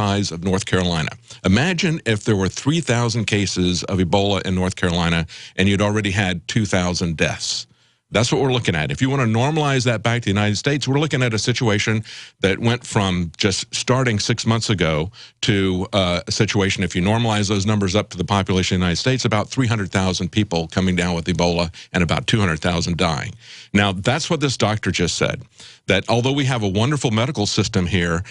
size of North Carolina. Imagine if there were 3,000 cases of Ebola in North Carolina and you'd already had 2,000 deaths. That's what we're looking at. If you want to normalize that back to the United States, we're looking at a situation that went from just starting 6 months ago to a situation, if you normalize those numbers up to the population of the United States, about 300,000 people coming down with Ebola and about 200,000 dying. Now, that's what this doctor just said, that although we have a wonderful medical system here,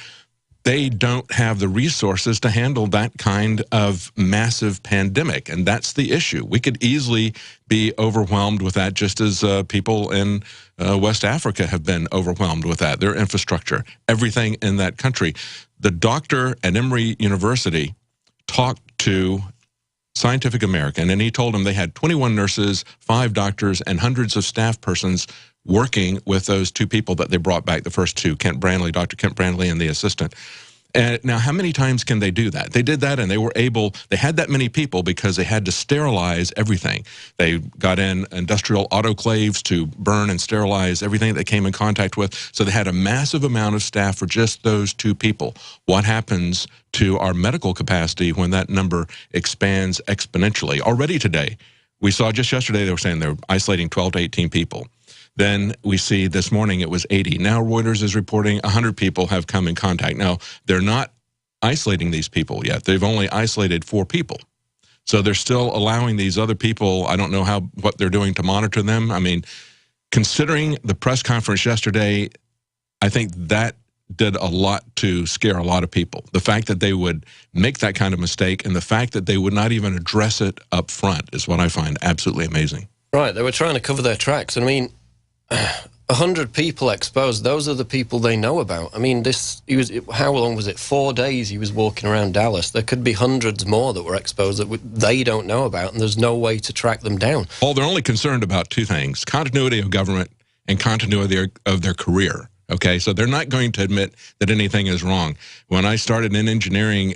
they don't have the resources to handle that kind of massive pandemic, and that's the issue. We could easily be overwhelmed with that, just as people in West Africa have been overwhelmed with that, their infrastructure, everything in that country. The doctor at Emory University talked to Scientific American, and he told them they had 21 nurses, 5 doctors, and hundreds of staff persons working with those 2 people that they brought back, the first 2, Kent Brandley, Dr. Kent Brandley, and the assistant. And now, how many times can they do that? They did that, and they were able, they had that many people because they had to sterilize everything. They got in industrial autoclaves to burn and sterilize everything they came in contact with. So they had a massive amount of staff for just those 2 people. What happens to our medical capacity when that number expands exponentially? Already today, we saw just yesterday, they were saying they're isolating 12 to 18 people. Then we see this morning it was 80. Now Reuters is reporting 100 people have come in contact. Now, they're not isolating these people yet. They've only isolated 4 people. So they're still allowing these other people, I don't know what they're doing to monitor them. I mean, considering the press conference yesterday, I think that did a lot to scare a lot of people. The fact that they would make that kind of mistake and the fact that they would not even address it up front is what I find absolutely amazing. Right, they were trying to cover their tracks. And I mean, 100 people exposed, those are the people they know about. I mean, how long was it? 4 days he was walking around Dallas. There could be hundreds more that were exposed that they don't know about, and there's no way to track them down. Well, they're only concerned about 2 things, continuity of government and continuity of their career. Okay, so they're not going to admit that anything is wrong. When I started in engineering,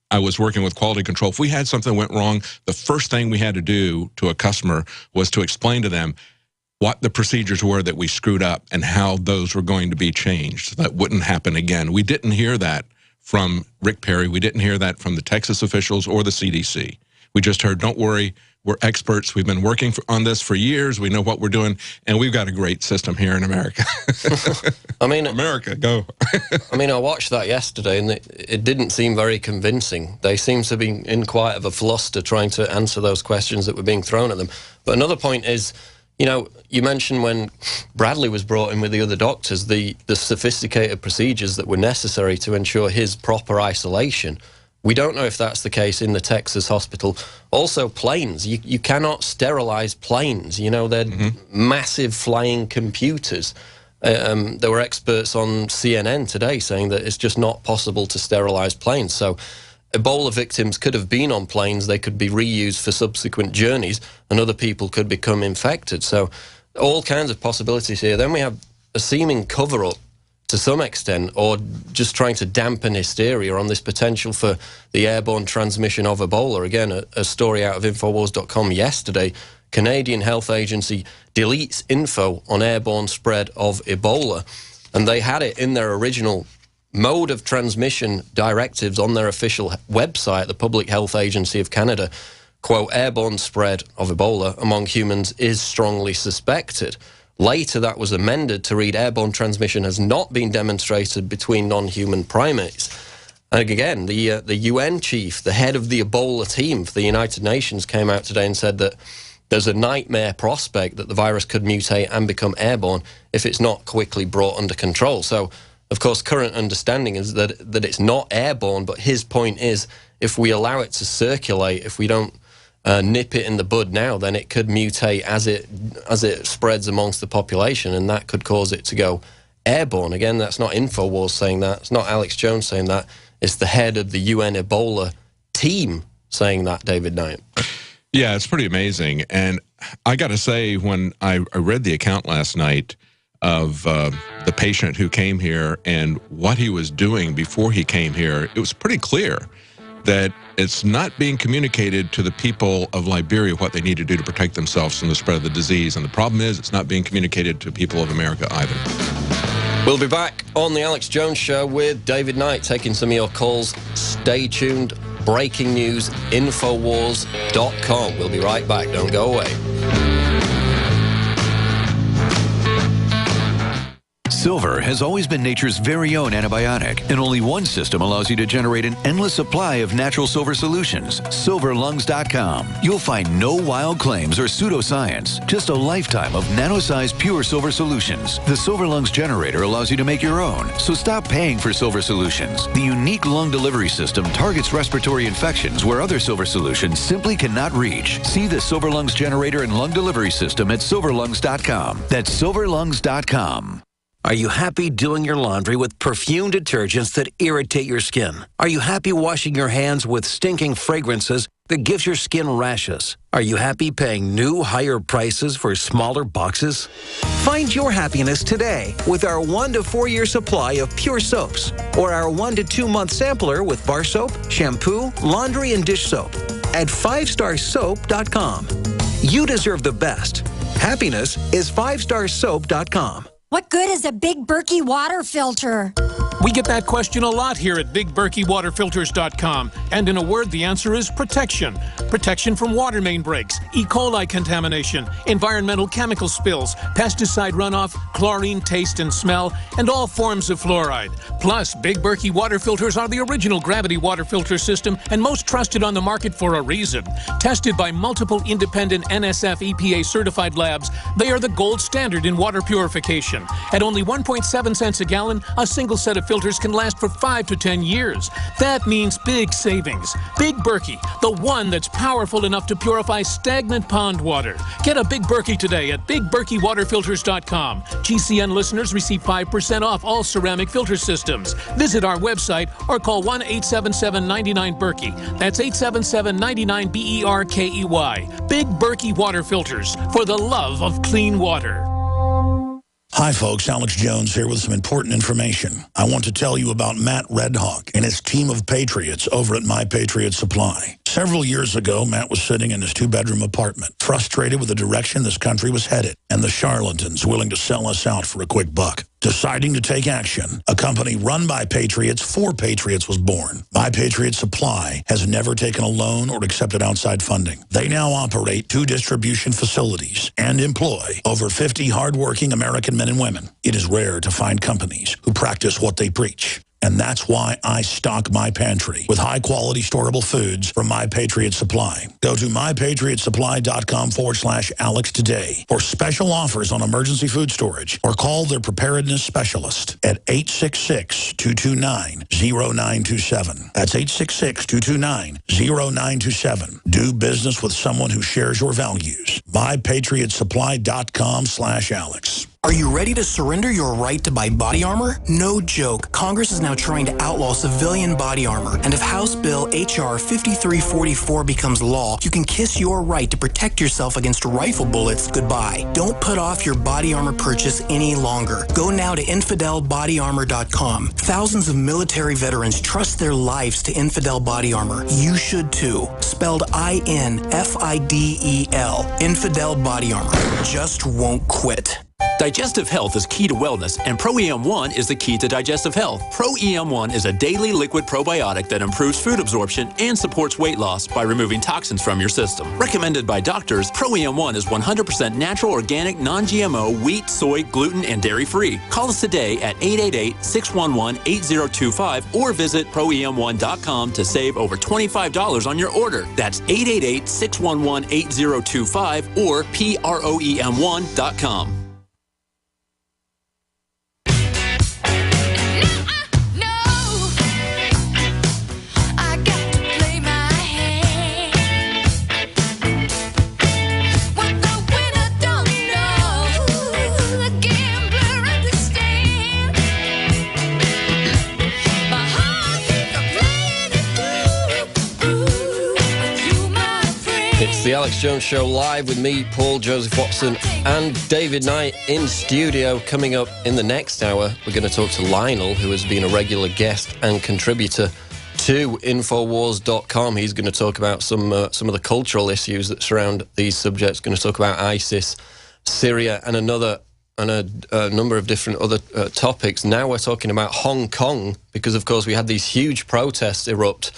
I was working with quality control. If we had something that went wrong, the first thing we had to do to a customer was to explain to them what the procedures were that we screwed up and how those were going to be changed so that wouldn't happen again. We didn't hear that from Rick Perry. We didn't hear that from the Texas officials or the CDC. We just heard, don't worry, we're experts. We've been working on this for years. We know what we're doing, and we've got a great system here in America. I mean, America, go. I mean, I watched that yesterday, and it didn't seem very convincing. They seem to be in quite of a fluster trying to answer those questions that were being thrown at them. But another point is, you know, you mentioned when Bradley was brought in with the other doctors, the sophisticated procedures that were necessary to ensure his proper isolation. We don't know if that's the case in the Texas hospital. Also, planes. You cannot sterilize planes. You know, they're massive flying computers. There were experts on CNN today saying that it's just not possible to sterilize planes. So Ebola victims could have been on planes, they could be reused for subsequent journeys, and other people could become infected. So all kinds of possibilities here. Then we have a seeming cover-up to some extent, or just trying to dampen hysteria on this potential for the airborne transmission of Ebola. Again, a story out of Infowars.com yesterday, Canadian Health Agency deletes info on airborne spread of Ebola. And they had it in their original mode of transmission directives on their official website, the Public Health Agency of Canada. Quote, airborne spread of Ebola among humans is strongly suspected. Later, that was amended to read airborne transmission has not been demonstrated between non-human primates. And again, the UN chief, the head of the Ebola team for the United Nations, came out today and said that there's a nightmare prospect that the virus could mutate and become airborne if it's not quickly brought under control. So, of course, current understanding is that it's not airborne, but his point is if we allow it to circulate, if we don't nip it in the bud now, then it could mutate as it spreads amongst the population, and that could cause it to go airborne. Again, that's not Infowars saying that. It's not Alex Jones saying that. It's the head of the UN Ebola team saying that, David Knight. Yeah, it's pretty amazing. And I got to say, when I read the account last night of the patient who came here and what he was doing before he came here, it was pretty clear that it's not being communicated to the people of Liberia what they need to do to protect themselves from the spread of the disease. And the problem is it's not being communicated to people of America either. We'll be back on the Alex Jones Show with David Knight taking some of your calls Stay tuned. Breaking news, Infowars.com. We'll be right back. Don't go away. Silver has always been nature's very own antibiotic, and only one system allows you to generate an endless supply of natural silver solutions. SilverLungs.com. You'll find no wild claims or pseudoscience, just a lifetime of nano-sized pure silver solutions. The Silver Lungs generator allows you to make your own, so stop paying for silver solutions. The unique lung delivery system targets respiratory infections where other silver solutions simply cannot reach. See the Silver Lungs generator and lung delivery system at SilverLungs.com. That's SilverLungs.com. Are you happy doing your laundry with perfume detergents that irritate your skin? Are you happy washing your hands with stinking fragrances that gives your skin rashes? Are you happy paying new, higher prices for smaller boxes? Find your happiness today with our 1 to 4 year supply of pure soaps, or our 1 to 2 month sampler with bar soap, shampoo, laundry, and dish soap at 5starsoap.com. You deserve the best. Happiness is 5starsoap.com. What good is a Big Berkey water filter? We get that question a lot here at BigBerkeyWaterFilters.com. And in a word, the answer is protection. Protection from water main breaks, E. coli contamination, environmental chemical spills, pesticide runoff, chlorine taste and smell, and all forms of fluoride. Plus, Big Berkey water filters are the original gravity water filter system and most trusted on the market for a reason. Tested by multiple independent NSF EPA certified labs, they are the gold standard in water purification. At only 1.7 cents a gallon, a single set of filters can last for 5 to 10 years. That means big savings. Big Berkey, the one that's powerful enough to purify stagnant pond water. Get a Big Berkey today at BigBerkeyWaterFilters.com. GCN listeners receive 5% off all ceramic filter systems. Visit our website or call 1-877-99-BERKEY. That's 877-99-BERKEY. Big Berkey Water Filters, for the love of clean water. Hi folks, Alex Jones here with some important information. I want to tell you about Matt Redhawk and his team of patriots over at My Patriot Supply. Several years ago, Matt was sitting in his 2-bedroom apartment, frustrated with the direction this country was headed and the charlatans willing to sell us out for a quick buck. Deciding to take action, a company run by patriots for patriots was born. My Patriot Supply has never taken a loan or accepted outside funding. They now operate 2 distribution facilities and employ over 50 hardworking American men and women. It is rare to find companies who practice what they preach. And that's why I stock my pantry with high-quality storable foods from My Patriot Supply. Go to mypatriotsupply.com/Alex today for special offers on emergency food storage, or call their preparedness specialist at 866-229-0927. That's 866-229-0927. Do business with someone who shares your values. mypatriotsupply.com/Alex. Are you ready to surrender your right to buy body armor? No joke. Congress is now trying to outlaw civilian body armor. And if House Bill H.R. 5344 becomes law, you can kiss your right to protect yourself against rifle bullets goodbye. Don't put off your body armor purchase any longer. Go now to InfidelBodyArmor.com. Thousands of military veterans trust their lives to Infidel Body Armor. You should too. Spelled INFIDEL. Infidel Body Armor. Just won't quit. Digestive health is key to wellness, and Pro-EM1 is the key to digestive health. Pro-EM1 is a daily liquid probiotic that improves food absorption and supports weight loss by removing toxins from your system. Recommended by doctors, Pro-EM1 is 100% natural, organic, non-GMO, wheat, soy, gluten, and dairy-free. Call us today at 888-611-8025 or visit ProEM1.com to save over $25 on your order. That's 888-611-8025 or PROEM1.com. It's the Alex Jones Show live with me, Paul Joseph Watson, and David Knight in studio. Coming up in the next hour, we're going to talk to Lionel, who has been a regular guest and contributor to Infowars.com. He's going to talk about some of the cultural issues that surround these subjects. Going to talk about ISIS, Syria, and another and a number of different other topics. Now we're talking about Hong Kong, because, of course, we had these huge protests erupt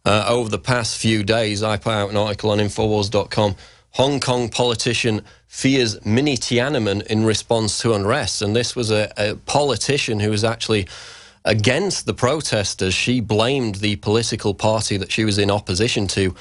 over the past few days. I put out an article on Infowars.com. Hong Kong politician fears mini Tiananmen in response to unrest. And this was a politician who was actually against the protesters. She blamed the political party that she was in opposition to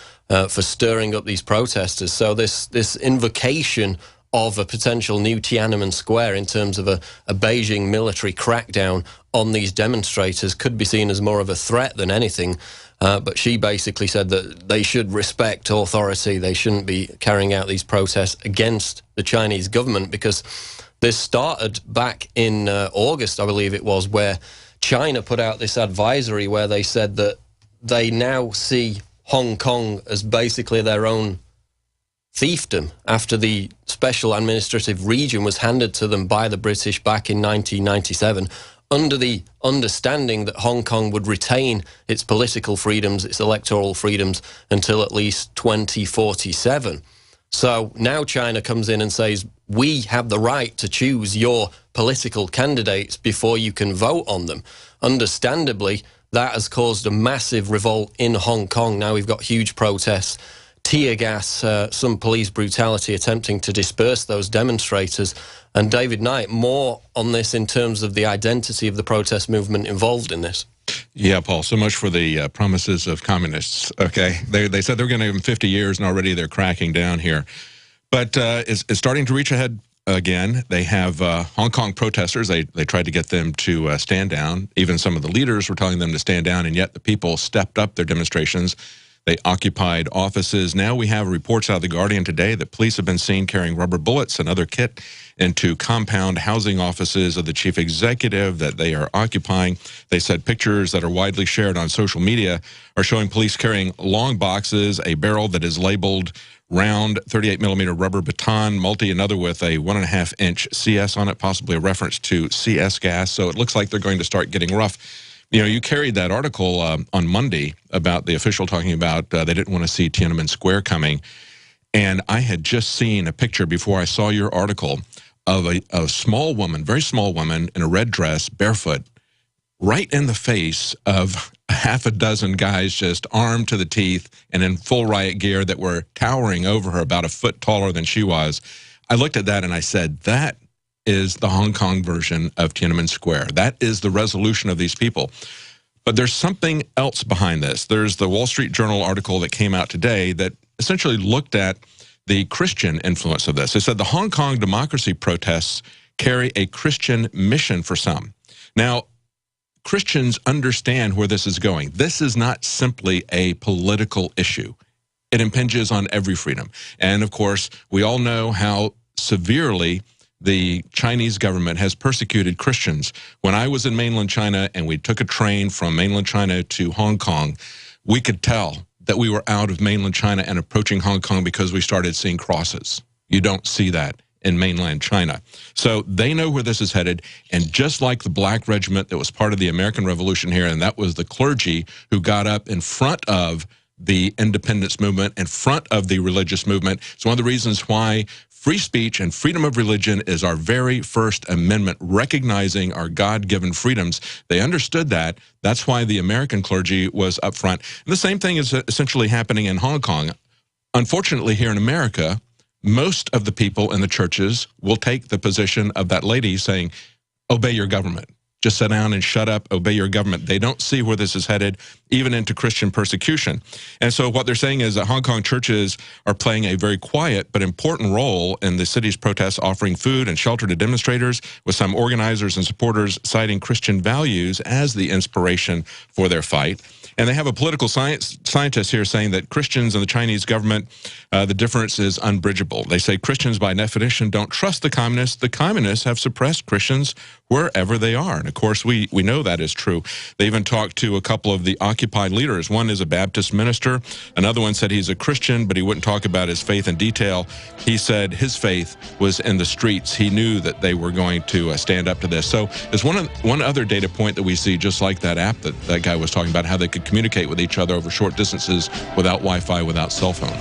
for stirring up these protesters. So this invocation of a potential new Tiananmen Square in terms of a Beijing military crackdown on these demonstrators could be seen as more of a threat than anything. But she basically said that they should respect authority. They shouldn't be carrying out these protests against the Chinese government, because this started back in August, I believe it was, where China put out this advisory where they said that they now see Hong Kong as basically their own fiefdom after the special administrative region was handed to them by the British back in 1997, under the understanding that Hong Kong would retain its political freedoms, its electoral freedoms, until at least 2047. So now China comes in and says, we have the right to choose your political candidates before you can vote on them. Understandably, that has caused a massive revolt in Hong Kong. Now we've got huge protests, tear gas, some police brutality attempting to disperse those demonstrators. And David Knight, more on this in terms of the identity of the protest movement involved in this. Yeah, Paul, so much for the promises of communists, okay? They said they were going to give them 50 years, and already they're cracking down here. But it's starting to reach ahead again. They have Hong Kong protesters. They tried to get them to stand down. Even some of the leaders were telling them to stand down, and yet the people stepped up their demonstrations. They occupied offices. Now we have reports out of The Guardian today that police have been seen carrying rubber bullets and other kit into compound housing offices of the chief executive that they are occupying. They said pictures that are widely shared on social media are showing police carrying long boxes, a barrel that is labeled round 38mm rubber baton, multi another with a 1.5-inch CS on it, possibly a reference to CS gas. So it looks like they're going to start getting rough. You know, you carried that article on Monday about the official talking about they didn't want to see Tiananmen Square coming. And I had just seen a picture before I saw your article of a small woman, very small woman in a red dress, barefoot, right in the face of half a dozen guys just armed to the teeth and in full riot gear that were towering over her, about a foot taller than she was. I looked at that and I said, that is the Hong Kong version of Tiananmen Square. That is the resolution of these people. But there's something else behind this. There's the Wall Street Journal article that came out today that essentially looked at the Christian influence of this. It said the Hong Kong democracy protests carry a Christian mission for some. Now, Christians understand where this is going. This is not simply a political issue. It impinges on every freedom. And of course, we all know how severely the Chinese government has persecuted Christians. When I was in mainland China and we took a train from mainland China to Hong Kong, we could tell that we were out of mainland China and approaching Hong Kong because we started seeing crosses. You don't see that in mainland China. So they know where this is headed, and just like the Black Regiment that was part of the American Revolution here, and that was the clergy who got up in front of the independence movement, in front of the religious movement. It's one of the reasons why free speech and freedom of religion is our very first amendment, recognizing our God-given freedoms. They understood that. That's why the American clergy was up front. And the same thing is essentially happening in Hong Kong. Unfortunately, here in America, most of the people in the churches will take the position of that lady saying, obey your government. Just sit down and shut up, obey your government. They don't see where this is headed, even into Christian persecution. And so what they're saying is that Hong Kong churches are playing a very quiet but important role in the city's protests, offering food and shelter to demonstrators, with some organizers and supporters citing Christian values as the inspiration for their fight. And they have a political scientist here saying that Christians and the Chinese government, the difference is unbridgeable. They say Christians, by definition, don't trust the communists. The communists have suppressed Christians wherever they are. And of course, we know that is true. They even talked to a couple of the Occupy leaders. One is a Baptist minister. Another one said he's a Christian, but he wouldn't talk about his faith in detail. He said his faith was in the streets. He knew that they were going to stand up to this. So there's one other data point that we see, just like that app that guy was talking about, how they could communicate with each other over short distances without Wi-Fi, without cell phone.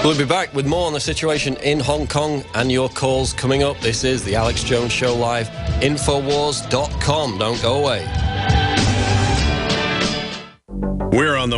We'll be back with more on the situation in Hong Kong and your calls coming up. This is the Alex Jones Show Live. Infowars.com. Don't go away. We're on the